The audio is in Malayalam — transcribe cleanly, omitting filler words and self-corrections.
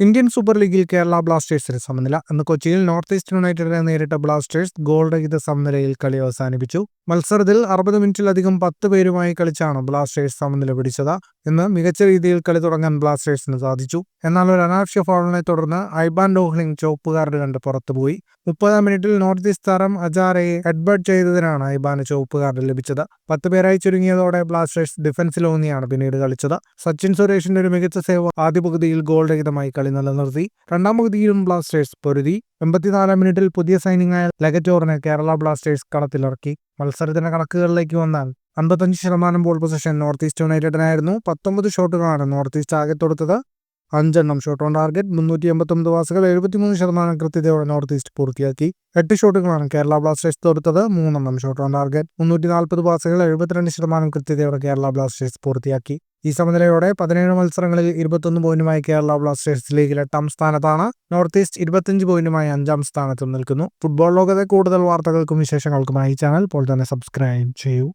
ഇന്ത്യൻ സൂപ്പർ ലീഗിൽ കേരള ബ്ലാസ്റ്റേഴ്സിന് സമനില. ഇന്ന് കൊച്ചിയിൽ നോർത്ത് ഈസ്റ്റ് യുണൈറ്റഡിനെ നേരിട്ട ബ്ലാസ്റ്റേഴ്സ് ഗോൾ രഹിത സമനിലയിൽ കളി അവസാനിപ്പിച്ചു. മത്സരത്തിൽ 60 മിനിറ്റിലധികം 10 പേരുമായി കളിച്ചാണ് ബ്ലാസ്റ്റേഴ്സ് സമനില പിടിച്ചത്. ഇന്ന് മികച്ച രീതിയിൽ കളി തുടങ്ങാൻ ബ്ലാസ്റ്റേഴ്സിന് സാധിച്ചു. എന്നാൽ ഒരു അനാവശ്യ ഫൗളിനെ തുടർന്ന് ഐബാൻ ഡോഹ്ലിംഗ് ചുവപ്പ് കാർഡ് കണ്ട് പുറത്തുപോയി. 30-ാം മിനിറ്റിൽ നോർത്ത് ഈസ്റ്റ് താരം അജാരയെ ഹെഡ്ബട്ട് ചെയ്തതിനാണ് ഐബാന് ചുവപ്പ് കാർഡ് ലഭിച്ചത്. 10 പേരായി ചുരുങ്ങിയതോടെ ബ്ലാസ്റ്റേഴ്സ് ഡിഫൻസിലൂന്നിയാണ് പിന്നീട് കളിച്ചത്. സച്ചിൻ സുരേഷിന്റെ ഒരു മികച്ച സേവ് ആദ്യ പകുതിയിൽ ഗോൾ രഹിതമായി കളി നിലനിർത്തി. രണ്ടാം പകുതിയിലും ബ്ലാസ്റ്റേഴ്സ് പൊരുതി. 84-ാം മിനിറ്റിൽ പുതിയ സൈനിങ്ങായ ലഗറ്റോറിനെ കേരള ബ്ലാസ്റ്റേഴ്സ് കളത്തിലിറക്കി. മത്സരത്തിന്റെ കണക്കുകളിലേക്ക് വന്നാൽ 55% ബോൾ പൊസിഷൻ നോർത്ത് ഈസ്റ്റ് യുണൈറ്റഡിനായിരുന്നു. 19 ഷോട്ടുകളാണ് നോർത്ത് ഈസ്റ്റ് ആകെ തൊടുത്തത്. 5 ഷോട്ട് ഓൺ ടാർഗറ്റ്, 389 പാസുകൾ, 73% കൃത്യതയോടെ നോർത്ത് ഈസ്റ്റ് പൂർത്തിയാക്കി. 8 ഷോട്ടുകളാണ് കേരള ബ്ലാസ്റ്റേഴ്സ് തൊടുത്തത്. 3 ഷോട്ട് ഓൺ ടാർഗറ്റ്, 340 പാസുകൾ, 72% കൃത്യതയോടെ കേരള ബ്ലാസ്റ്റേഴ്സ് പൂർത്തിയാക്കി. ഈ സമനിലയോടെ 17 മത്സരങ്ങളിൽ 21 പോയിന്റുമായി കേരള ബ്ലാസ്റ്റേഴ്സ് ലീഗിൽ 8-ാം സ്ഥാനത്താണ്. നോർത്ത് ഈസ്റ്റ് 25 പോയിന്റുമായി 5-ാം സ്ഥാനത്തും നിൽക്കുന്നു. ഫുട്ബോൾ ലോകത്തെ കൂടുതൽ വാർത്തകൾക്കും വിശേഷങ്ങൾക്കുമായി ചാനൽ ഇപ്പോൾ തന്നെ സബ്സ്ക്രൈബ് ചെയ്യൂ.